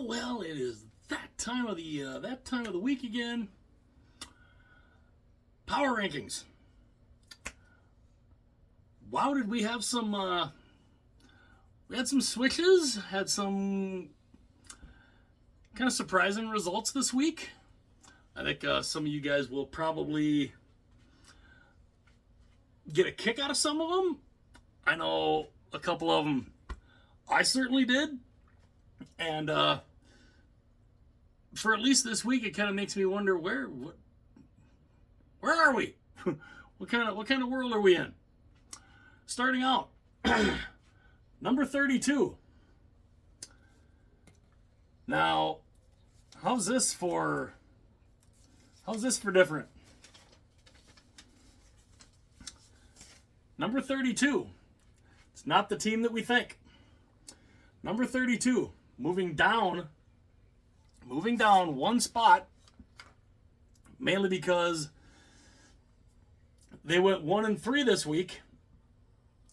Well, it is that time of the week again. Power rankings. Wow, did we have some we had some switches, had some kind of surprising results this week. I think some of you guys will probably get a kick out of some of them. I know a couple of them I certainly did. And for at least this week, it kind of makes me wonder where are we? what kind of world are we in? Starting out, number 32. Now, how's this for different? Number 32. It's not the team that we think. Number 32. Moving down one spot, mainly because they went 1-3 this week,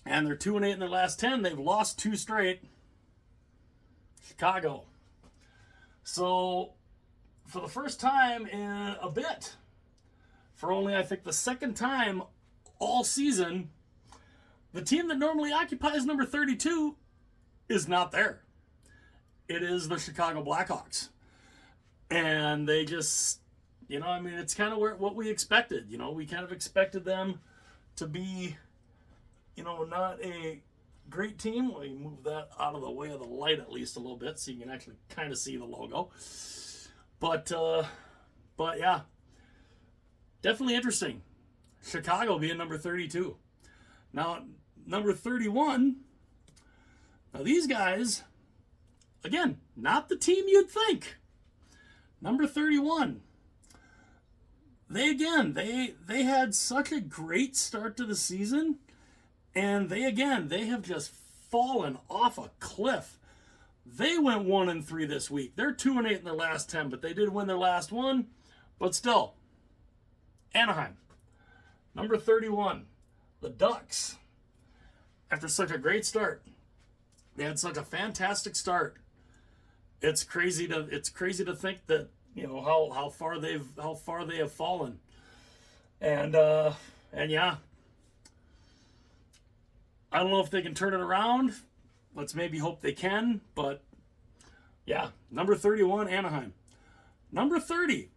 and they're 2-8 in their last 10. They've lost 2 straight. Chicago. So, for the first time in a bit, for only I think the second time all season, the team that normally occupies number 32 is not there. It is the Chicago Blackhawks. And they just, it's kind of what we expected. We kind of expected them to be, not a great team. Let me move that out of the way of the light at least a little bit so you can actually kind of see the logo. But yeah, definitely interesting. Chicago being number 32. Now, number 31, now these guys, again, not the team you'd think. Number 31. They had such a great start to the season, and they have just fallen off a cliff. They went 1-3 this week. They're 2-8 in their last 10, but they did win their last one. But still, Anaheim. Number 31. The Ducks. After such a great start, they had such a fantastic start. It's crazy to think that how far they have fallen, and yeah, I don't know if they can turn it around. Let's maybe hope they can, but yeah, number 31, Anaheim. Number 30,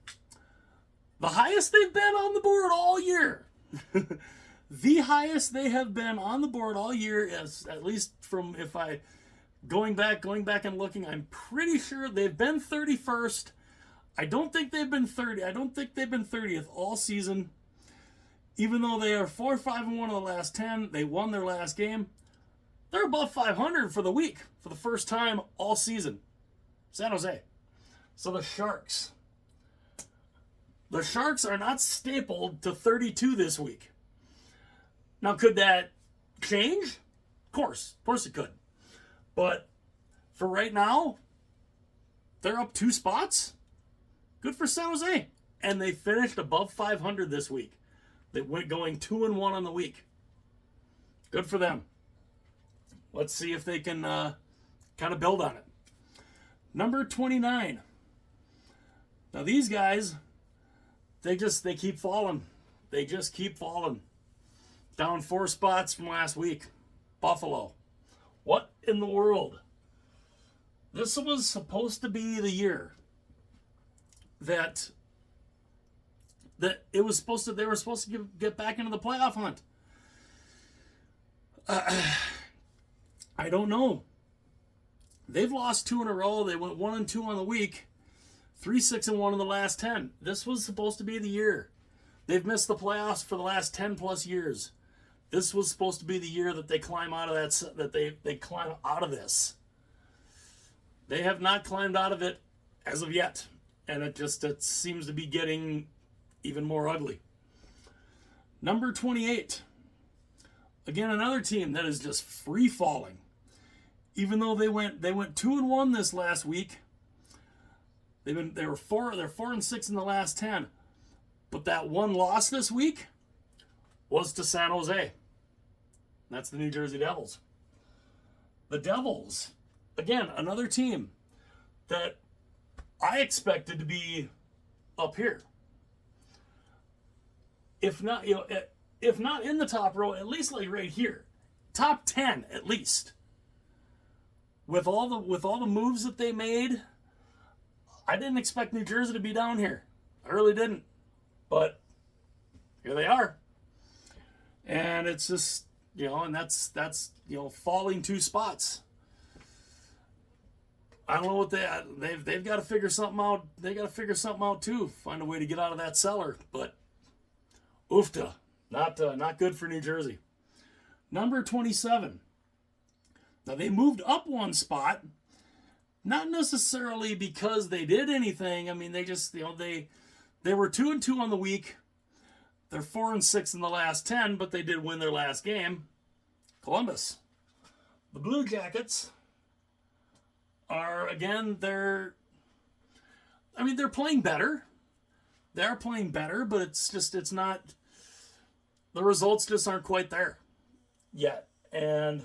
the highest they've been on the board all year. The highest they have been on the board all year, is at least from going back and looking, I'm pretty sure they've been 31st. I don't think they've been 30. I don't think they've been 30th all season. Even though they are 4-5-1 in the last 10, they won their last game. They're above 500 for the week for the first time all season. San Jose. So the Sharks. The Sharks are not stapled to 32 this week. Now, could that change? Of course it could. But for right now, they're up 2 spots. Good for San Jose. And they finished above 500 this week. They went going 2-1 on the week. Good for them. Let's see if they can kind of build on it. Number 29. Now these guys, they keep falling. They just keep falling. Down 4 spots from last week. Buffalo. What in the world? This was supposed to be the year that they were supposed to get back into the playoff hunt. I don't know. They've lost 2 in a row. They went 1-2 on the week. 3-6-1 in the last 10. This was supposed to be the year. They've missed the playoffs for the last 10 plus years. This was supposed to be the year that they climb out of they climb out of this. They have not climbed out of it as of yet. And it seems to be getting even more ugly. Number 28. Again, another team that is just free falling. Even though they went 2-1 this last week. They're 4-6 in the last 10. But that one loss this week was to San Jose. That's the New Jersey Devils. The Devils, again, another team that I expected to be up here. If not, if not in the top row, at least like right here, top 10 at least. With all the moves that they made, I didn't expect New Jersey to be down here. I really didn't. But here they are. And it's just, and that's falling 2 spots. I don't know what they've got to figure something out. They got to figure something out too. Find a way to get out of that cellar. But oofta, not good for New Jersey. Number 27. Now they moved up 1 spot, not necessarily because they did anything. I mean, they just they were 2-2 on the week. They're 4-6 in the last 10, but they did win their last game. Columbus. The Blue Jackets are, again, they're playing better. They're playing better, but it's not, the results just aren't quite there yet. And,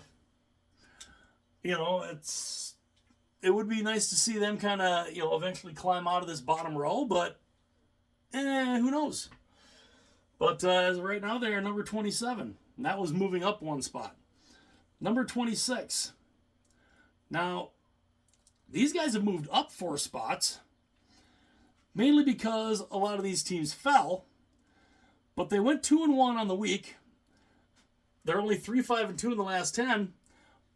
it would be nice to see them kind of, eventually climb out of this bottom row, but who knows? But as of right now, they are number 27. And that was moving up 1 spot. Number 26. Now, these guys have moved up 4 spots, mainly because a lot of these teams fell, but they went 2-1 on the week. They're only 3-5-2 in the last 10,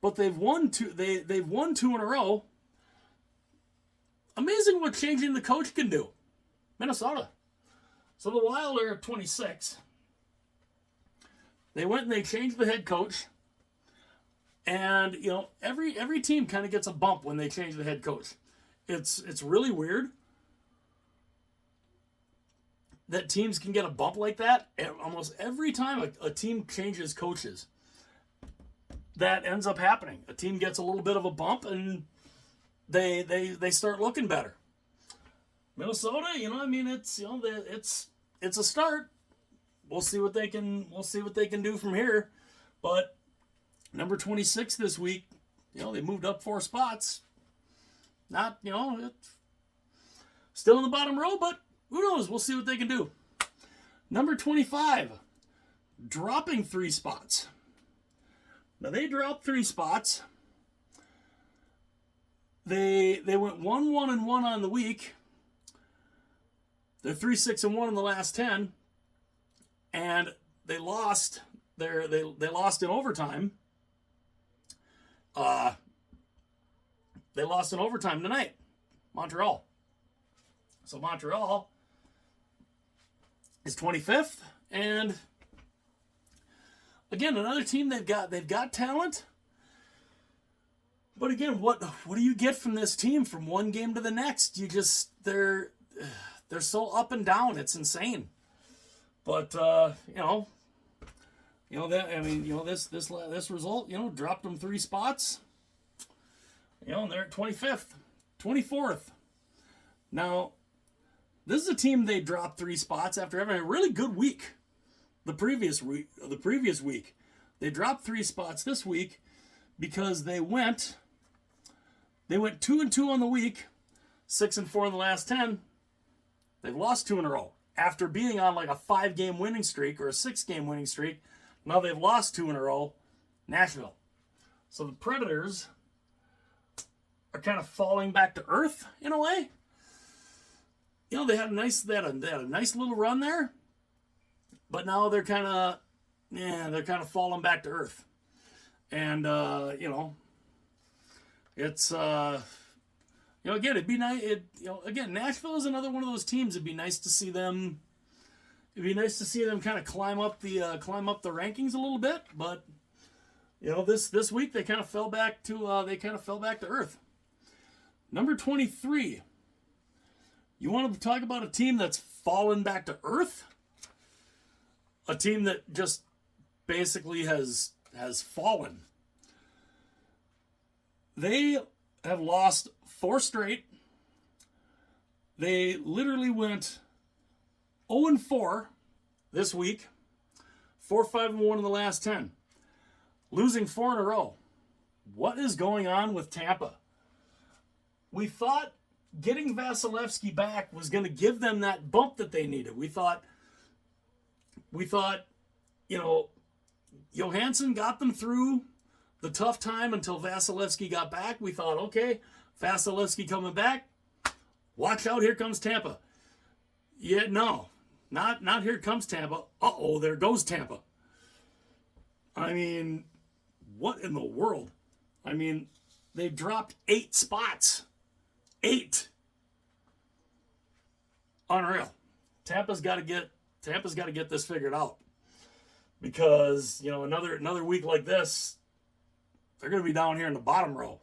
but they've won 2 in a row. Amazing what changing the coach can do. Minnesota. So the Wild are at 26. They went and they changed the head coach. And, every team kind of gets a bump when they change the head coach. It's really weird that teams can get a bump like that. Almost every time a team changes coaches, that ends up happening. A team gets a little bit of a bump and they start looking better. Minnesota, it's a start. We'll see what they can do from here. But number 26 this week, they moved up 4 spots. Not, it's still in the bottom row, but who knows? We'll see what they can do. Number 25, dropping 3 spots. Now they dropped 3 spots. They went 1-1-1 on the week. They're 3-6-1 in the last 10, and they lost. They lost in overtime. They lost in overtime tonight, Montreal. So Montreal is 25th, and again, another team they've got talent. But again, what do you get from this team from one game to the next? They're so up and down. It's insane. But this result, dropped them 3 spots. And they're at 25th, 24th. Now, this is a team they dropped 3 spots after having a really good week. The previous week, they dropped 3 spots this week because they went 2-2 on the week, 6-4 in the last 10. They've lost 2 in a row after being on like a 5-game winning streak or a 6-game winning streak. Now they've lost 2 in a row. Nashville. So the Predators are kind of falling back to earth in a way. They had a nice little run there, but now they're kind of falling back to earth. And it's again, it'd be nice. Again, Nashville is another one of those teams. It'd be nice to see them. It'd be nice to see them kind of climb up the rankings a little bit. But this week they kind of fell back to earth. Number 23. You want to talk about a team that's fallen back to earth? A team that just basically has fallen. They have lost 4 straight. They literally went 0-4 this week, 4-5-1 in the last 10, losing 4 in a row. what is going on with Tampa? We thought getting Vasilevsky back was going to give them that bump that they needed. We thought, you know, Johansson got them through the tough time until Vasilevsky got back. We thought, okay, Vasilevsky coming back, watch out, here comes Tampa. Yeah, no, not here comes Tampa. Uh-oh, there goes Tampa. I mean, what in the world? I mean, they dropped 8 spots. 8. Unreal. Tampa's got to get this figured out, because you know another week like this, they're going to be down here in the bottom row.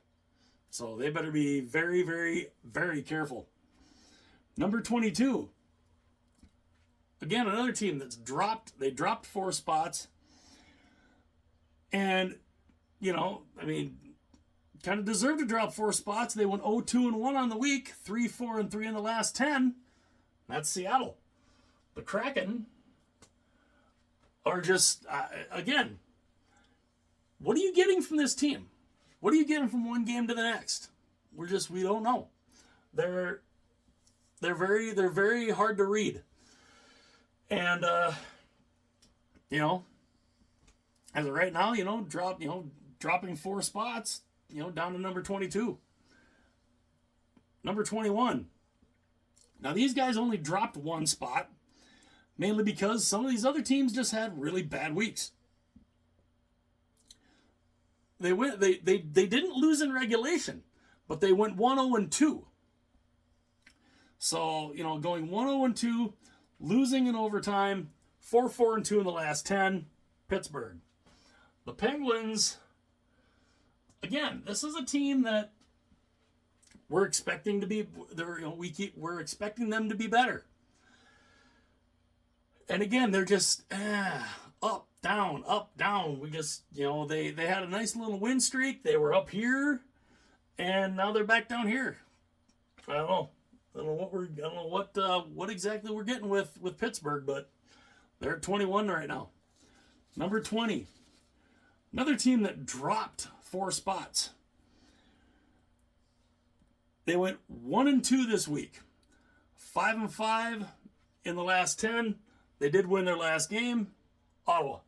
So they better be very, very, very careful. Number 22. Again, another team that's dropped. They dropped 4 spots. And, you know, I mean, kind of deserved to drop 4 spots. They went 0-2-1 on the week, 3-4-3 in the last 10. That's Seattle. The Kraken are just, again, what are you getting from this team? What are you getting from one game to the next? We don't know. They're very hard to read. And, you know, as of right now, dropping 4 spots, down to number 22. Number 21. Now, these guys only dropped 1 spot, mainly because some of these other teams just had really bad weeks. They didn't lose in regulation, but they went 1-0-2. So, going 1-0-2, losing in overtime, 4-4-2 in the last 10, Pittsburgh. The Penguins, again, this is a team that we're expecting to be. We're expecting them to be better. And again, they're just up, down, up, down. We just, they had a nice little win streak. They were up here, and now they're back down here. I don't know what exactly we're getting with Pittsburgh, but they're at 21 right now. Number 20. Another team that dropped 4 spots. They went 1-2 this week. 5-5 in the last 10. They did win their last game. Ottawa.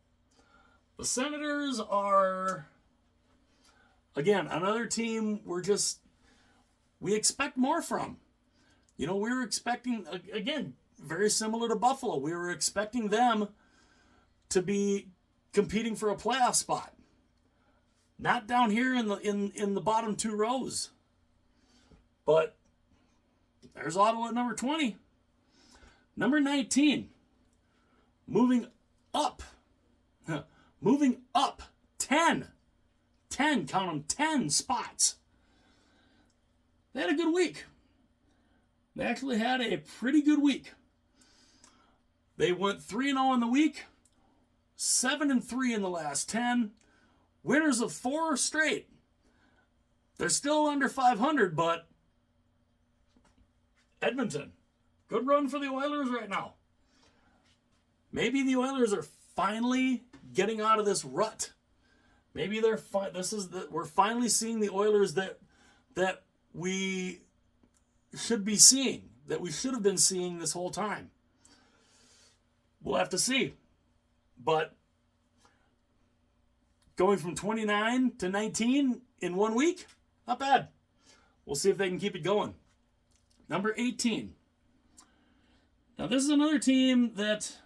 The Senators are, again, another team we expect more from. We were expecting, again, very similar to Buffalo. We were expecting them to be competing for a playoff spot. Not down here in the bottom 2 rows. But there's Ottawa at number 20. Number 19. Moving up. 10. 10, count them, 10 spots. They had a good week. They actually had a pretty good week. They went 3-0 in the week, 7-3 in the last 10. Winners of 4 straight. They're still under 500, but Edmonton, good run for the Oilers right now. Maybe the Oilers are finally getting out of this rut. Maybe we're finally seeing the Oilers that we should be seeing, that we should have been seeing this whole time. We'll have to see. But going from 29 to 19 in 1 week, not bad. We'll see if they can keep it going. Number 18. Now, this is another team that,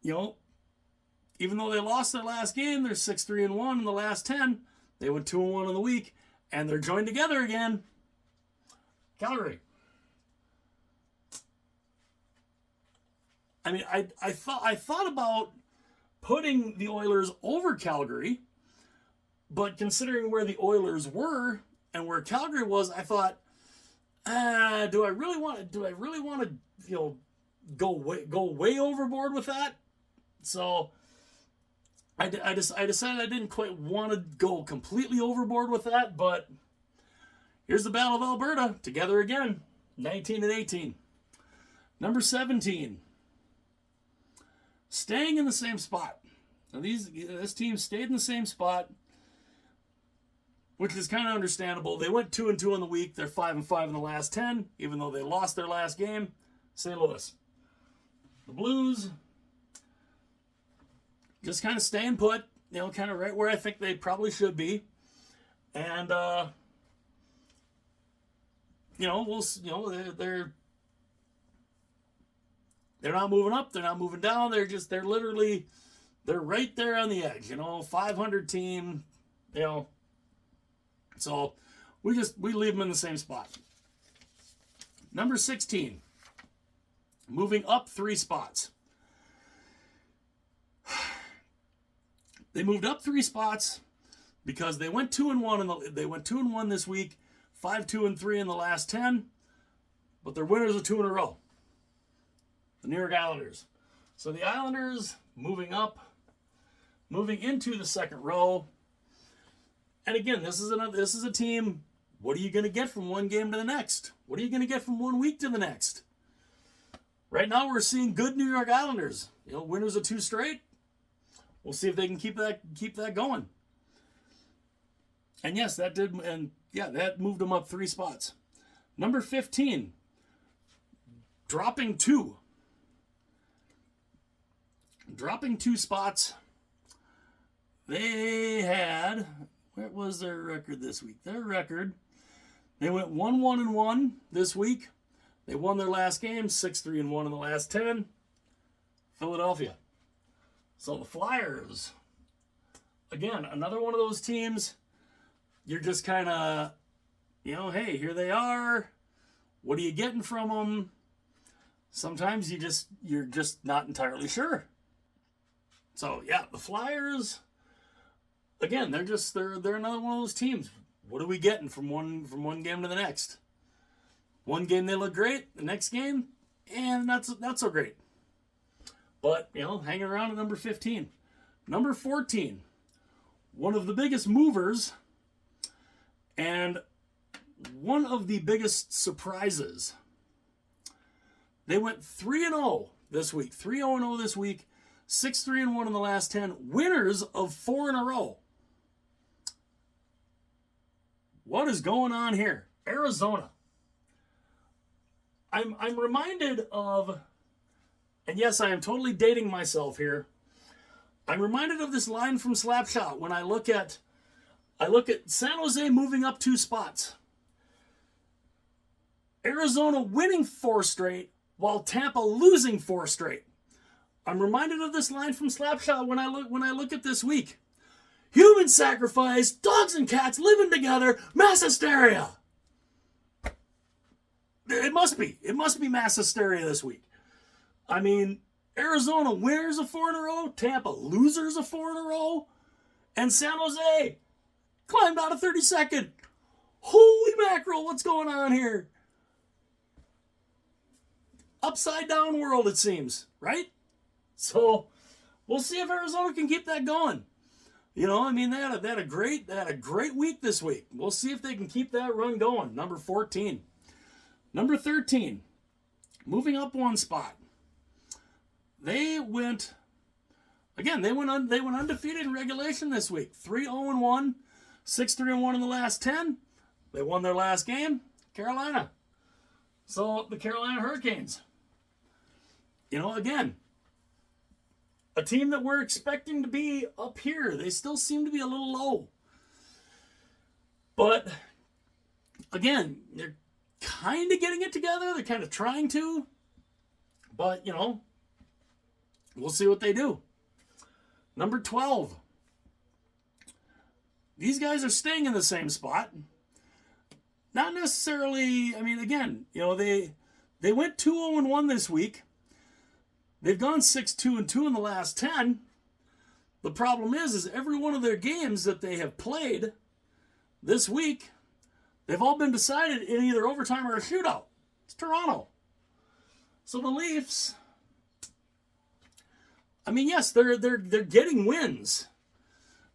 even though they lost their last game, they're 6-3-1 in the last 10. They went 2-1 in the week, and they're joined together again. Calgary. I mean, I thought about putting the Oilers over Calgary, but considering where the Oilers were and where Calgary was, I thought, do I really want to go way overboard with that? So I decided I didn't quite want to go completely overboard with that, but here's the Battle of Alberta together again, 19-18. Number 17. Staying in the same spot. Now this team stayed in the same spot. which is kind of understandable. They went 2-2 in the week. They're 5-5 in the last 10, even though they lost their last game. St. Louis. The Blues just kind of staying put, kind of right where I think they probably should be. And, they're not moving up. They're not moving down. They're right there on the edge, 500 team, So we leave them in the same spot. Number 16, moving up 3 spots. They moved up 3 spots because they went 2-1 they went 2-1 this week, 5-2-3 in the last 10, but they're winners of 2 in a row. The New York Islanders. So the Islanders moving into the second row. And again, this is a team. What are you going to get from one game to the next? What are you going to get from 1 week to the next? Right now, we're seeing good New York Islanders. Winners of 2 straight. We'll see if they can keep that going. And yes, that did, and yeah, that moved them up 3 spots. Number 15, dropping 2 spots. They had, what was their record this week? They went 1-1-1 this week. They won their last game, 6-3-1 in the last 10. Philadelphia. So the Flyers, again, another one of those teams, you're just kind of, hey, here they are. What are you getting from them? Sometimes you're just not entirely sure. So yeah, the Flyers, again, they're another one of those teams. What are we getting from one game to the next? One game they look great, the next game, and not so great. But, hanging around at number 15. Number 14, one of the biggest movers and one of the biggest surprises. They went 3-0 this week. 3-0 this week. 6-3-1 in the last 10. Winners of 4 in a row. What is going on here? Arizona. I'm reminded of, and yes, I am totally dating myself here. I'm reminded of this line from Slapshot when I look at San Jose moving up 2 spots. Arizona winning 4 straight while Tampa losing 4 straight. I'm reminded of this line from Slapshot when I look at this week. Human sacrifice, dogs and cats living together, mass hysteria. It must be mass hysteria this week. I mean, Arizona winners of 4 in a row, Tampa losers of 4 in a row, and San Jose climbed out of 32nd. Holy mackerel, what's going on here? Upside down world, it seems, right? So we'll see if Arizona can keep that going. They had a great week this week. We'll see if they can keep that run going. Number 14. Number 13, moving up 1 spot. They went undefeated in regulation this week. 3-0-1, 6-3-1 in the last 10. They won their last game, Carolina. So the Carolina Hurricanes. Again, a team that we're expecting to be up here. They still seem to be a little low. But again, they're kind of getting it together. They're kind of trying to. But, we'll see what they do. Number 12. These guys are staying in the same spot. Not necessarily, again, they went 2-0-1 this week. They've gone 6-2-2 in the last 10. The problem is every one of their games that they have played this week, they've all been decided in either overtime or a shootout. It's Toronto. So the Leafs, yes, they're getting wins.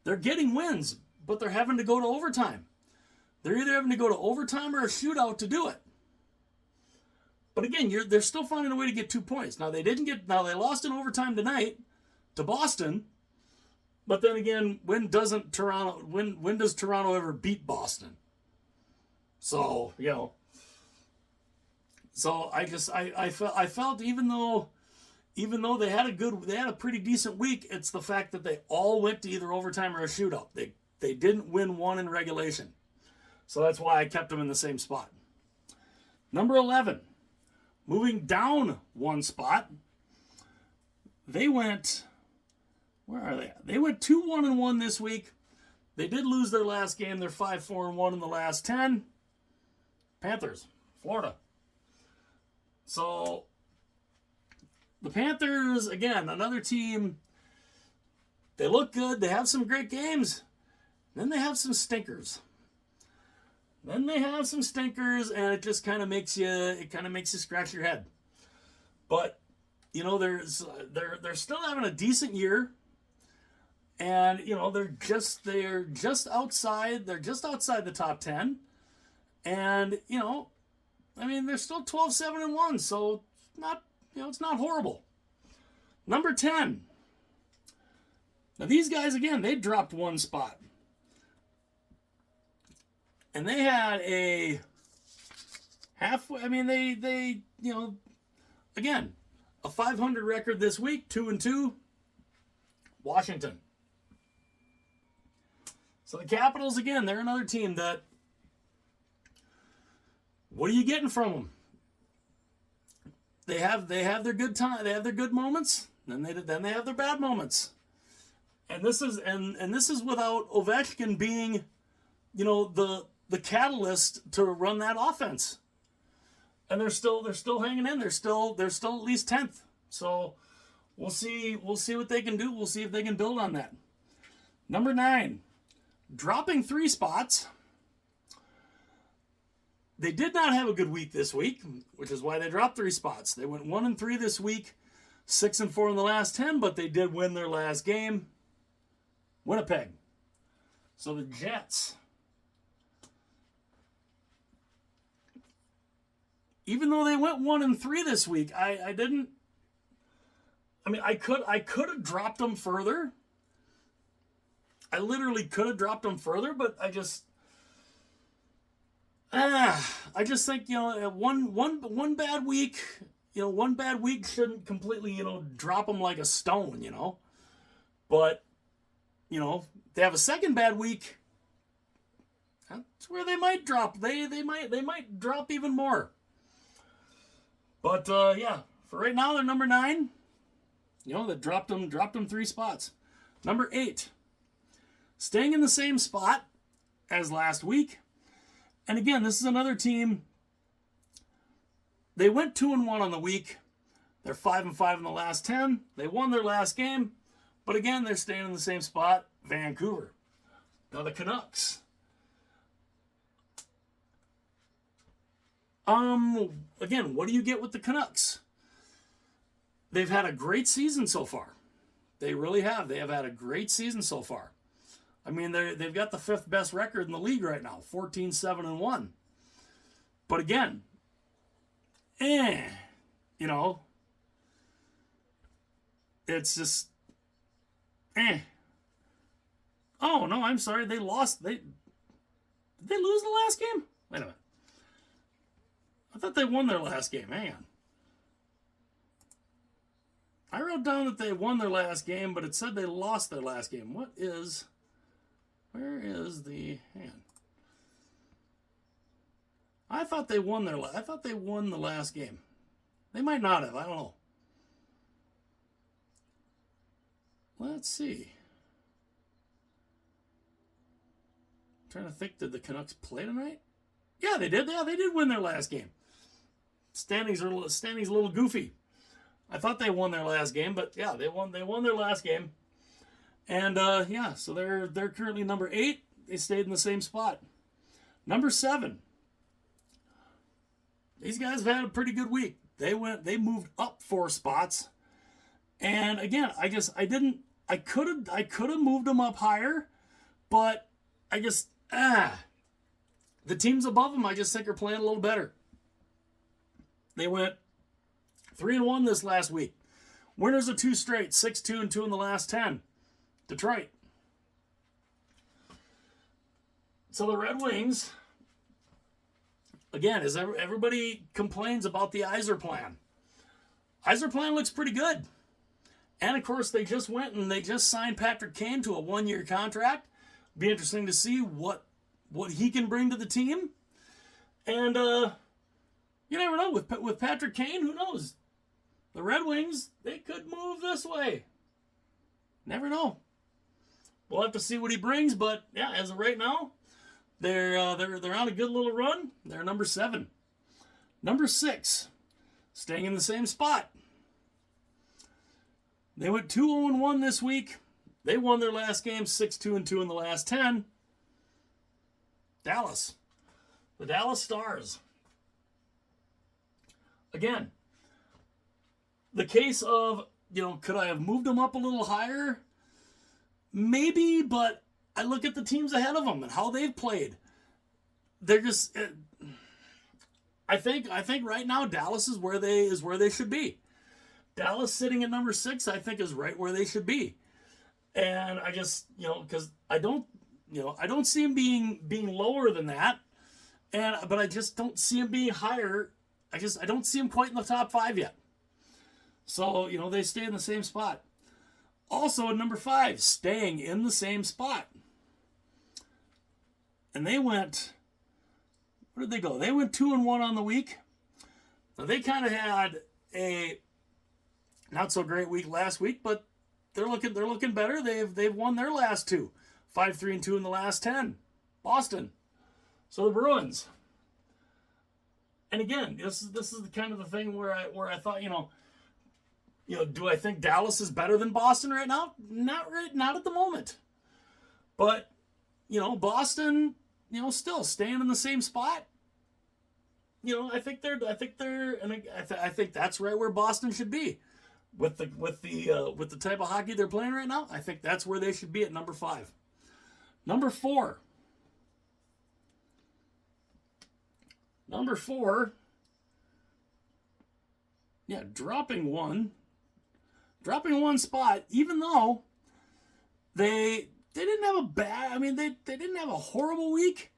They're getting wins, but they're having to go to overtime. They're either having to go to overtime or a shootout to do it. But again, they're still finding a way to get 2 points. Now they lost in overtime tonight to Boston, But then again, when does Toronto ever beat Boston? So, so I felt even though they had a pretty decent week, it's the fact that they all went to either overtime or a shootout. They didn't win one in regulation. So that's why I kept them in the same spot. Number 11, moving down one spot. They went, where are they? They went 2-1-1 this week. They did lose their last game. They're 5-4-1 in the last 10. Panthers, Florida. So the Panthers, again, another team. They look good. They have some great games. Then they have some stinkers. And it just kind of makes you scratch your head. But they're still having a decent year, and they're just outside the top 10, and they're still 12-7-1, so it's not horrible. Number 10. Now these guys, again, they dropped one spot. And they had a halfway, again, a 500 record this week, 2-2, Washington. So the Capitals, again, they're another team that, what are you getting from them? They have their good time, they have their good moments, then they have their bad moments. And this is without Ovechkin being, the catalyst to run that offense. And they're still hanging in. They're still at least 10th. So we'll see what they can do. We'll see if they can build on that. Number 9, dropping 3 spots. They did not have a good week this week, which is why they dropped 3 spots. They went 1-3 this week, 6-4 in the last 10, but they did win their last game. Winnipeg. So the Jets, even though they went 1-3 this week, I could have dropped them further. I literally could have dropped them further, but I just think, one bad week, shouldn't completely, drop them like a stone, But, they have a second bad week, that's where they might drop. They might drop even more. But, for right now, they're number 9. They dropped them 3 spots. Number 8, staying in the same spot as last week. And again, this is another team. They went 2-1 on the week. They're 5-5 in the last 10. They won their last game. But again, they're staying in the same spot. Vancouver. Now the Canucks. Again, what do you get with the Canucks? They've had a great season so far. They really have. They have had a great season so far. They've got the 5th best record in the league right now, 14-7-1. But again, it's just, Oh, no, I'm sorry. They lost. Did they lose the last game? Wait a minute. I thought they won their last game. Hang on. I wrote down that they won their last game, but it said they lost their last game. Where is the, hang on. I thought they won the last game. They might not have. I don't know. Let's see. I'm trying to think, did the Canucks play tonight? Yeah, they did. Yeah, they did win their last game. Standings a little goofy. I thought they won their last game, but yeah, they won their last game. And so they're currently number 8. They stayed in the same spot. Number 7. These guys have had a pretty good week. They moved up 4 spots. And again, I could have moved them up higher, but the teams above them I just think are playing a little better. They went 3-1 this last week. Winners of 2 straight, 6-2-2 in the last 10. Detroit. So the Red Wings, again, as everybody complains about the Yzer plan. Yzer plan looks pretty good. And, of course, they just went and they just signed Patrick Kane to a 1-year contract. Be interesting to see what he can bring to the team. And you never know. With Patrick Kane, who knows? The Red Wings, they could move this way. Never know. We'll have to see what he brings. But, yeah, as of right now, they're on a good little run. They're number 7. Number 6, staying in the same spot. They went 2-0-1 this week. They won their last game 6-2-2 in the last 10. Dallas. The Dallas Stars. Again, the case of, could I have moved them up a little higher? Maybe, but I look at the teams ahead of them and how they've played. They're just, I think right now Dallas is where they should be. Dallas sitting at number 6, I think, is right where they should be. And I just, because I don't see him being lower than that. But I just don't see him being higher. I don't see him quite in the top 5 yet. So, they stay in the same spot. Also at number 5, staying in the same spot. And they went, where did they go? They went 2-1 on the week. Now they kind of had a not so great week last week, but they're looking better. They've won their last 2, 5-3-2 in the last 10. Boston. So the Bruins. And again, this is the kind of the thing where I thought, do I think Dallas is better than Boston right now? Not at the moment. But Boston, still staying in the same spot. I think that's right where Boston should be. With the type of hockey they're playing right now, I think that's where they should be at number 5. Number 4. Yeah, dropping one spot, even though they didn't have a bad, they didn't have a horrible week.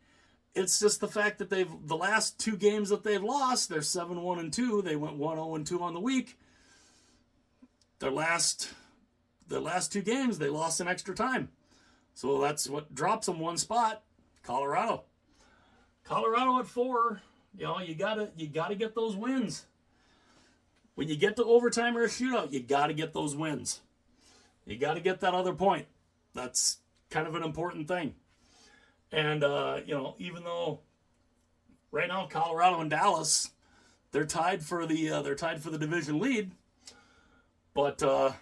It's just the fact that the last 2 games that they've lost, they're 7-1-2. They went 1-0-2 on the week. Their last 2 games, they lost in extra time. So that's what drops them 1 spot. Colorado at 4. You gotta get those wins. When you get to overtime or a shootout, you gotta get those wins. You gotta get that other point. That's kind of an important thing. And even though right now Colorado and Dallas, they're tied for the division lead. But at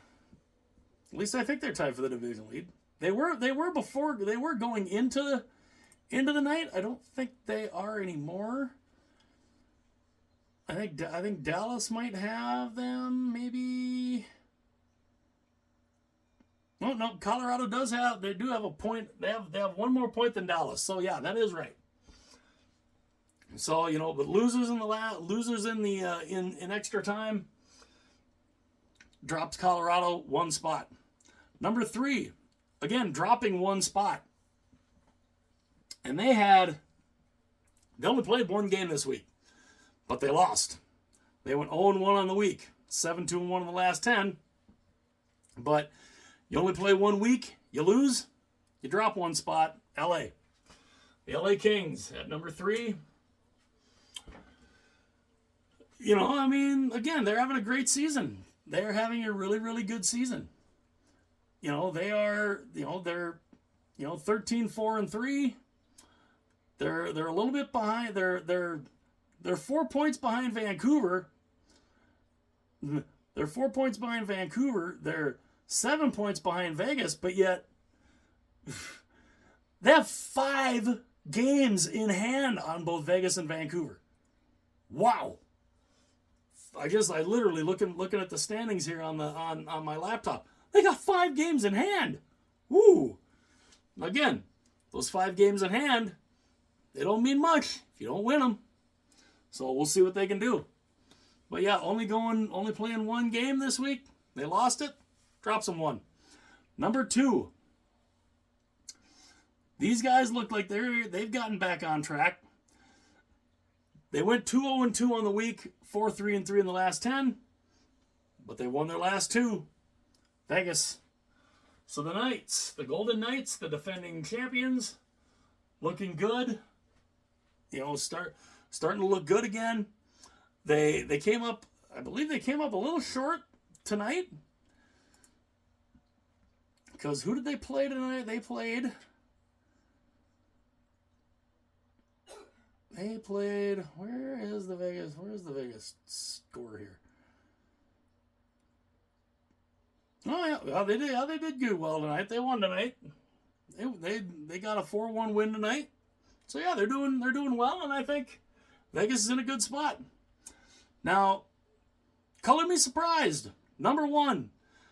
least I think they're tied for the division lead. They were going into the night. I don't think they are anymore. I think Dallas might have them maybe. Oh no, Colorado they do have a point. They have 1 more point than Dallas. So yeah, that is right. So but losers in extra time drops Colorado 1 spot. Number 3, again dropping 1 spot. And they only played 1 game this week, but they lost. They went 0-1 on the week, 7-2-1 in the last 10. But you only play 1 week, you lose, you drop 1 spot. LA. The LA Kings at number 3. Again, they're having a great season. They're having a really, really good season. They are, they're 13-4-3. They're a little bit behind. They're 4 points behind Vancouver. They're 4 points behind Vancouver. They're 7 points behind Vegas, but yet they have 5 games in hand on both Vegas and Vancouver. Wow. I literally looking at the standings here on my laptop. They got 5 games in hand. Woo. Again, those 5 games in hand, they don't mean much if you don't win them. So we'll see what they can do. But yeah, only playing 1 game this week. They lost it. Drops them 1. Number 2. These guys look like they've gotten back on track. They went 2-0-2 on the week, 4-3-3 in the last 10, but they won their last two. Vegas. So the Knights, the Golden Knights, the defending champions, looking good. You know, starting to look good again. They came up, I believe they came up a little short tonight. Because who did they play tonight? They played, where's the Vegas score here? Oh yeah, well, they did good well tonight. They won tonight. They got a 4-1 win tonight. So yeah, they're doing well, and I think Vegas is in a good spot. Now, color me surprised. Number 1,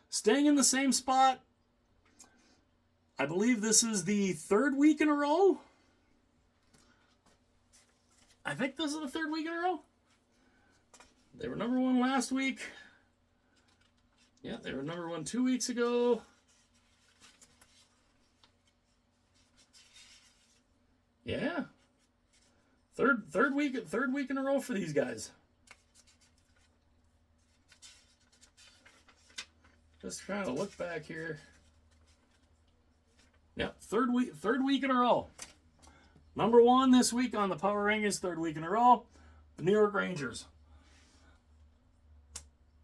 staying in the same spot. I believe this is the 3rd week in a row. I think this is the 3rd week in a row. They were number 1 last week. Yeah, they were number 1 2 weeks ago. Yeah. Third week in a row for these guys. Just trying to look back here. Yeah, third week in a row. Number 1 this week on the Power Rankings, 3rd week in a row. The New York Rangers.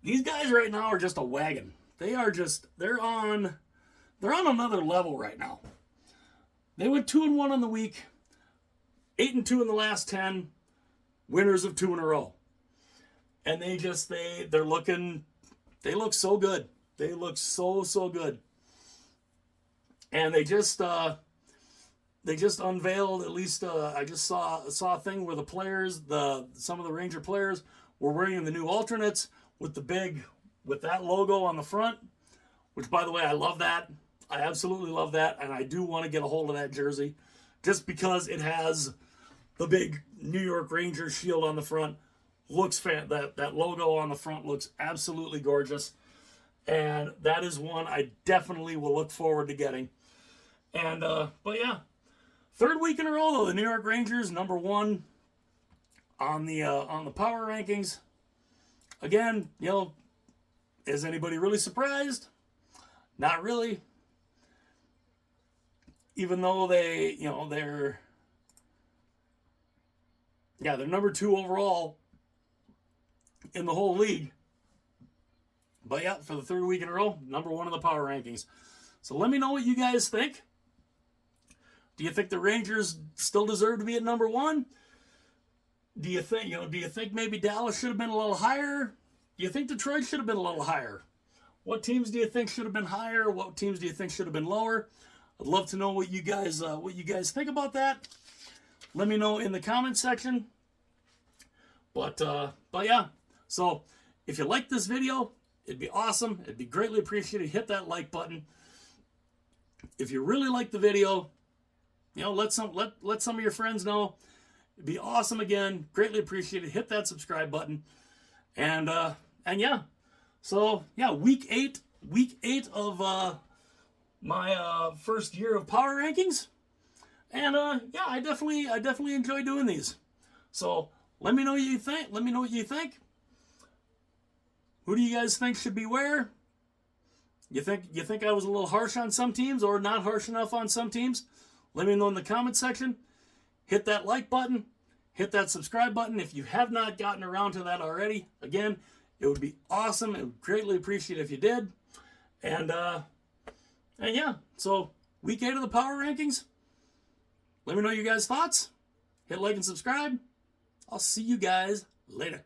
These guys right now are just a wagon. They're on another level right now. They went 2-1 on the week, 8-2 in the last 10, winners of 2 in a row. And they look so good. They look so good. And they just unveiled, at least I just saw a thing where the players, some of the Ranger players were wearing the new alternates with that logo on the front, which, by the way, I love that. I absolutely love that, and I do want to get a hold of that jersey just because it has the big New York Rangers shield on the front. That logo on the front looks absolutely gorgeous, and that is one I definitely will look forward to getting. And but yeah, 3rd week in a row though, the New York Rangers number 1 on the Power Rankings. Again, you know, is anybody really surprised? Not really. Even though they're number 2 overall in the whole league. But yeah, for the 3rd week in a row, number 1 in the Power Rankings. So let me know what you guys think. Do you think the Rangers still deserve to be at number 1? Do you think maybe Dallas should have been a little higher? Do you think Detroit should have been a little higher? What teams do you think should have been higher? What teams do you think should have been lower? I'd love to know what you guys think about that. Let me know in the comment section. But yeah. So if you like this video, it'd be awesome. It'd be greatly appreciated. Hit that like button. If you really like the video, you know, let some of your friends know. It'd be awesome again. Greatly appreciated. Hit that subscribe button. And yeah. So yeah, week eight of my first year of Power Rankings. And yeah, I definitely enjoy doing these. So let me know what you think. Let me know what you think. Who do you guys think should be where? You think I was a little harsh on some teams or not harsh enough on some teams? Let me know in the comment section. Hit that like button. Hit that subscribe button if you have not gotten around to that already. Again, it would be awesome. I would greatly appreciate it if you did. And yeah, so week 8 of the Power Rankings. Let me know your guys' thoughts. Hit like and subscribe. I'll see you guys later.